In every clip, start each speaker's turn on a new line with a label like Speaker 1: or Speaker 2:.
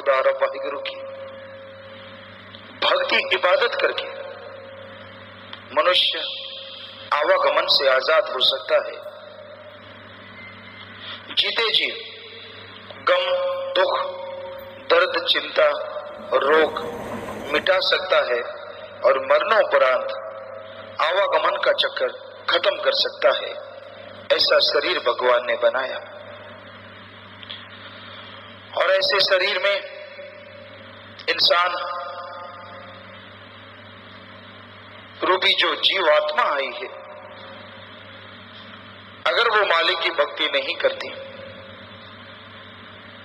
Speaker 1: खुदा रब वाहिगुरु की भक्ति इबादत करके मनुष्य आवागमन से आजाद हो सकता है। जीते जी गम, दुख, दर्द, चिंता, रोग मिटा सकता है और मरणोपरांत आवागमन का चक्कर खत्म कर सकता है। ऐसा शरीर भगवान ने बनाया और ऐसे शरीर में इंसान रूपी जो जीवात्मा आई है, अगर वो मालिक की भक्ति नहीं करती,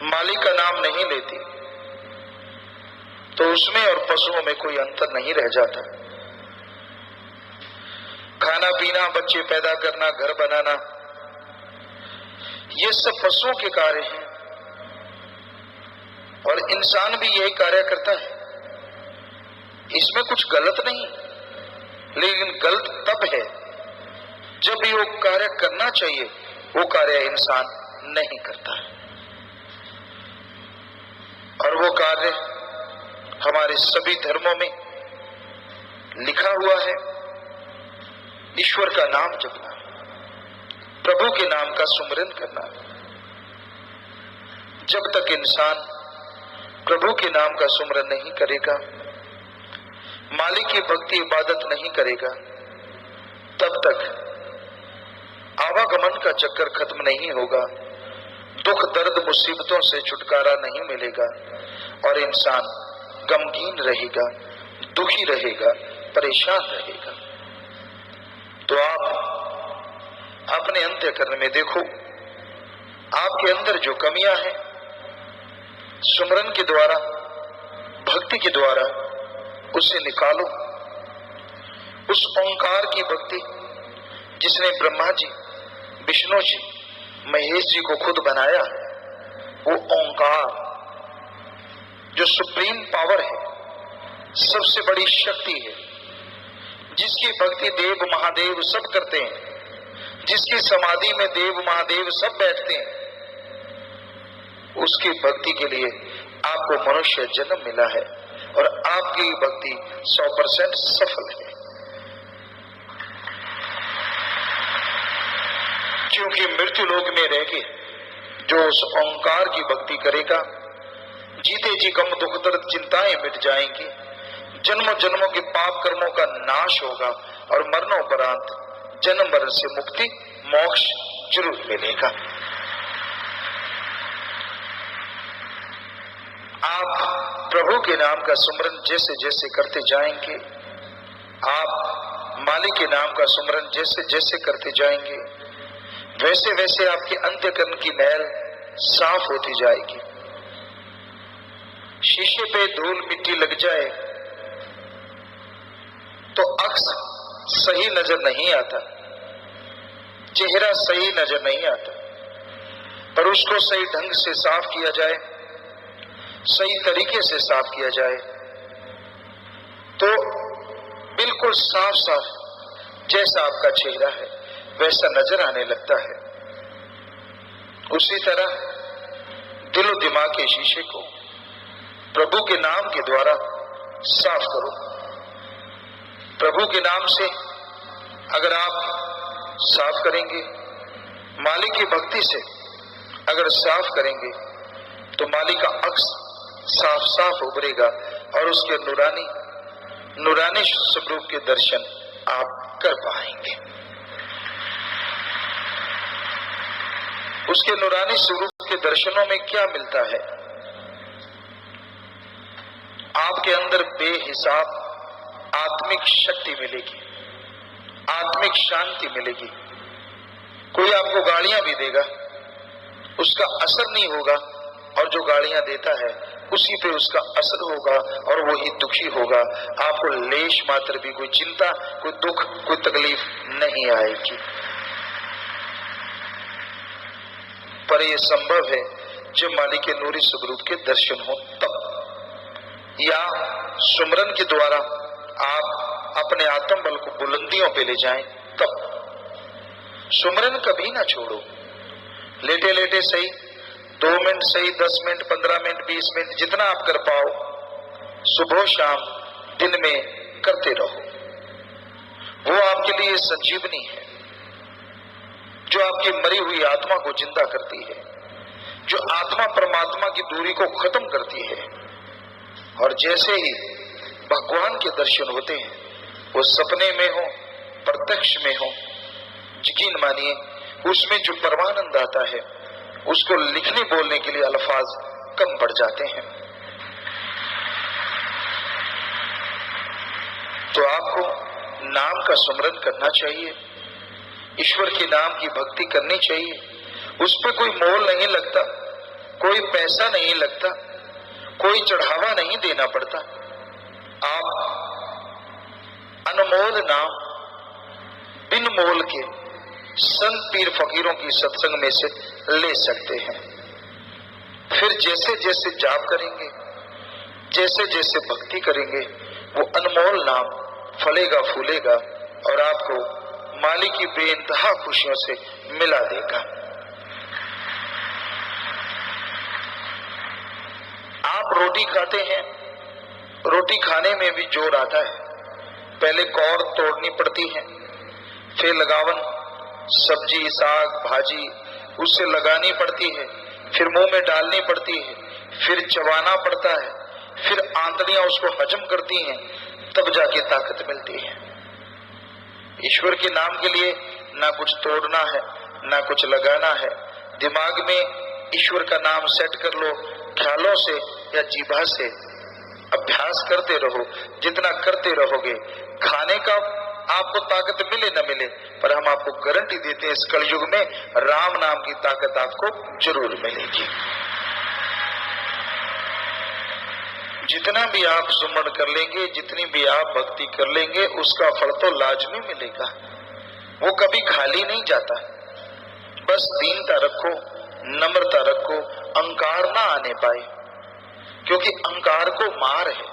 Speaker 1: मालिक का नाम नहीं लेती, तो उसमें और पशुओं में कोई अंतर नहीं रह जाता। खाना पीना, बच्चे पैदा करना, घर बनाना, ये सब पशुओं के कार्य हैं और इंसान भी यही कार्य करता है। इसमें कुछ गलत नहीं, लेकिन गलत तब है जब भी वो कार्य करना चाहिए वो कार्य इंसान नहीं करता है। और वो कार्य हमारे सभी धर्मों में लिखा हुआ है। ईश्वर का नाम जपना, प्रभु के नाम का सुमिरन करना। जब तक इंसान प्रभु के नाम का सुमिरन नहीं करेगा, मालिक की भक्ति इबादत नहीं करेगा, तब तक आवागमन का चक्कर खत्म नहीं होगा, दुख दर्द मुसीबतों से छुटकारा नहीं मिलेगा और इंसान गमगीन रहेगा, दुखी रहेगा, परेशान रहेगा। तो आप अपने अंतःकरण में देखो, आपके अंदर जो कमियां हैं, सुमरन के द्वारा, भक्ति के द्वारा उसे निकालो। उस ओंकार की भक्ति जिसने ब्रह्मा जी, विष्णु जी, महेश जी को खुद बनाया, वो ओंकार जो सुप्रीम पावर है, सबसे बड़ी शक्ति है, जिसकी भक्ति देव महादेव सब करते हैं, जिसकी समाधि में देव महादेव सब बैठते हैं, उसकी भक्ति के लिए आपको मनुष्य जन्म मिला है और आपकी भक्ति 100% सफल है। क्योंकि मृत्यु लोक में रह के जो उस ओंकार की भक्ति करेगा, जीते जी गम दुख दर्द चिंताएं मिट जाएंगी, जन्मों जन्मों के पाप कर्मों का नाश होगा और मरणोपरांत जन्म मरण से मुक्ति, मोक्ष जरूर मिलेगा। आप प्रभु के नाम का सुमरन जैसे जैसे करते जाएंगे, आप मालिक के नाम का सुमरन जैसे जैसे करते जाएंगे, वैसे वैसे आपके अंतःकरण की मैल साफ होती जाएगी। शीशे पे धूल मिट्टी लग जाए तो अक्स सही नजर नहीं आता, चेहरा सही नजर नहीं आता, पर उसको सही ढंग से साफ किया जाए, सही तरीके से साफ किया जाए तो बिल्कुल साफ साफ जैसा आपका चेहरा है वैसा नजर आने लगता है। उसी तरह दिलो दिमाग के शीशे को प्रभु के नाम के द्वारा साफ करो। प्रभु के नाम से अगर आप साफ करेंगे, मालिक की भक्ति से अगर साफ करेंगे, तो मालिक का अक्स साफ साफ उभरेगा और उसके नूरानी स्वरूप के दर्शन आप कर पाएंगे। उसके नूरानी स्वरूप के दर्शनों में क्या मिलता है? आपके अंदर बेहिसाब आत्मिक शक्ति मिलेगी, आत्मिक शांति मिलेगी। कोई आपको गालियां भी देगा, उसका असर नहीं होगा, और जो गालियां देता है उसी पे उसका असर होगा और वो ही दुखी होगा। आपको लेश मात्र भी कोई चिंता, कोई दुख, कोई तकलीफ नहीं आएगी। पर यह संभव है जब मालिक के नूरी स्वरूप के दर्शन हो तब, या सुमरन के द्वारा आप अपने आत्म बल को बुलंदियों पे ले जाएं तब। सुमरन कभी ना छोड़ो, लेटे लेटे सही, 2 मिनट सही, 10 मिनट, 15 मिनट, 20 मिनट, जितना आप कर पाओ सुबह शाम दिन में करते रहो। वो आपके लिए संजीवनी है जो आपकी मरी हुई आत्मा को जिंदा करती है, जो आत्मा परमात्मा की दूरी को खत्म करती है। और जैसे ही भगवान के दर्शन होते हैं, वो सपने में हो, प्रत्यक्ष में हो, यकीन मानिए उसमें जो परमानंद आता है उसको लिखने बोलने के लिए अल्फाज कम पड़ जाते हैं। तो आपको नाम का स्मरण करना चाहिए, ईश्वर के नाम की भक्ति करनी चाहिए। उस पर कोई मोल नहीं लगता, कोई पैसा नहीं लगता, कोई चढ़ावा नहीं देना पड़ता। आप अनमोल नाम बिन मोल के संत पीर फकीरों की सत्संग में से ले सकते हैं। फिर जैसे जैसे जाप करेंगे, जैसे जैसे भक्ति करेंगे, वो अनमोल नाम फलेगा फूलेगा और आपको मालिक की बेइंतहा खुशियों से मिला देगा। आप रोटी खाते हैं, रोटी खाने में भी जोर आता है। पहले कौर तोड़नी पड़ती है, फिर लगावन, सब्जी, साग, भाजी उससे लगानी पड़ती है, फिर मुंह में डालनी पड़ती है, फिर चबाना पड़ता है, फिर आंतड़ियां उसको हजम करती हैं, तब जाके ताकत मिलती है। ईश्वर के नाम के लिए ना कुछ तोड़ना है, ना कुछ लगाना है। दिमाग में ईश्वर का नाम सेट कर लो, ख्यालों से या जीभा से अभ्यास करते रहो। जितना करते रहोगे, खाने का आपको ताकत मिले न मिले, पर हम आपको गारंटी देते हैं इस कलयुग में राम नाम की ताकत आपको जरूर मिलेगी। जितना भी आप सुमरण कर लेंगे, जितनी भी आप भक्ति कर लेंगे, उसका फल तो लाजमी मिलेगा। वो कभी खाली नहीं जाता। बस दीनता रखो, नम्रता रखो, अहंकार ना आने पाए, क्योंकि अहंकार को मार है,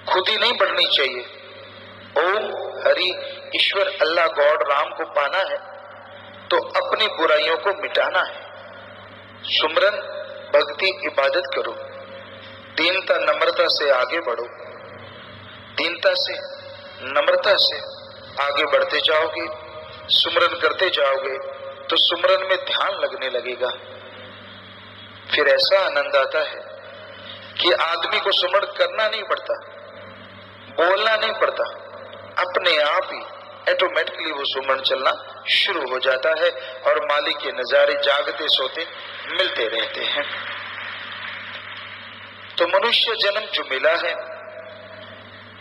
Speaker 1: खुद ही नहीं बढ़नी चाहिए। ओम हरि ईश्वर अल्लाह गॉड राम को पाना है तो अपनी बुराइयों को मिटाना है। सुमरन, भक्ति, इबादत करो, दीनता नम्रता से आगे बढ़ो। दीनता से, नम्रता से आगे बढ़ते जाओगे, सुमरन करते जाओगे तो सुमरन में ध्यान लगने लगेगा। फिर ऐसा आनंद आता है कि आदमी को सुमरण करना नहीं पड़ता, बोलना नहीं पड़ता, अपने आप ही ऑटोमेटिकली वो सुमरण चलना शुरू हो जाता है और मालिक के नजारे जागते सोते मिलते रहते हैं। तो मनुष्य जन्म जो मिला है,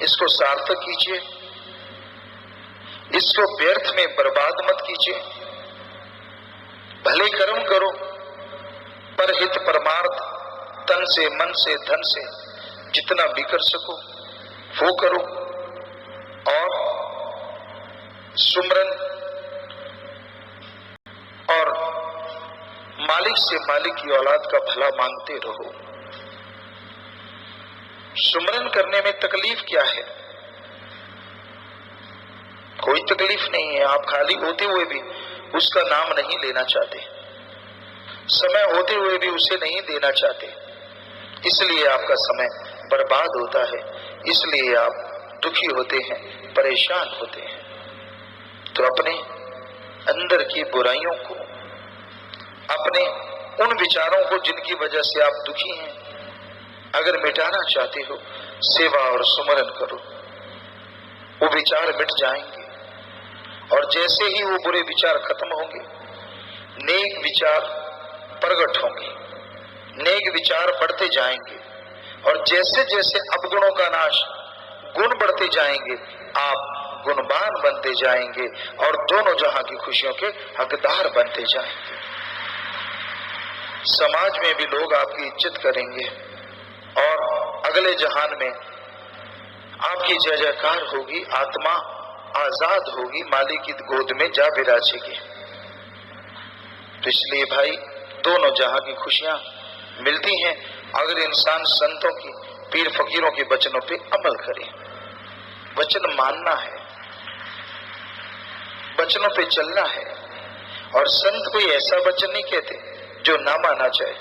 Speaker 1: इसको सार्थक कीजिए, इसको व्यर्थ में बर्बाद मत कीजिए। भले कर्म करो, पर हित परमार्थ तन से, मन से, धन से जितना भी कर सको वो करो। और सुमरन और मालिक से मालिक की औलाद का भला मांगते रहो। सुमरन करने में तकलीफ क्या है? कोई तकलीफ नहीं है। आप खाली होते हुए भी उसका नाम नहीं लेना चाहते, समय होते हुए भी उसे नहीं देना चाहते, इसलिए आपका समय बर्बाद होता है, इसलिए आप दुखी होते हैं, परेशान होते हैं। तो अपने अंदर की बुराइयों को, अपने उन विचारों को जिनकी वजह से आप दुखी हैं, अगर मिटाना चाहते हो, सेवा और सुमरन करो, वो विचार मिट जाएंगे। और जैसे ही वो बुरे विचार खत्म होंगे, नेक विचार प्रकट होंगे, नेक विचार बढ़ते जाएंगे। और जैसे जैसे अपगुणों का नाश, गुण बढ़ते जाएंगे, आप गुणवान बनते जाएंगे और दोनों जहां की खुशियों के हकदार बनते जाएंगे। समाज में भी लोग आपकी इज्जत करेंगे और अगले जहान में आपकी जय जयकार होगी, आत्मा आजाद होगी, मालिक की गोद में जा विराजेगी। तो इसलिए भाई, दोनों जहां की खुशियां मिलती हैं अगर इंसान संतों की, पीर फकीरों के वचनों पे अमल करे। वचन मानना है, वचनों पे चलना है। और संत कोई ऐसा वचन नहीं कहते जो ना माना जाए।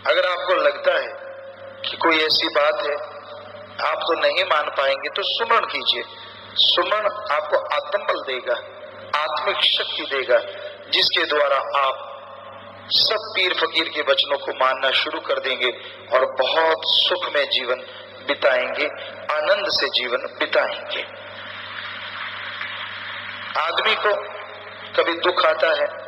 Speaker 1: अगर आपको लगता है कि कोई ऐसी बात है आप तो नहीं मान पाएंगे, तो सुमरण कीजिए। सुमरण आपको आत्मबल देगा, आत्मिक शक्ति देगा, जिसके द्वारा आप सब पीर फकीर के वचनों को मानना शुरू कर देंगे और बहुत सुख में जीवन बिताएंगे, आनंद से जीवन बिताएंगे। आदमी को कभी दुख आता है,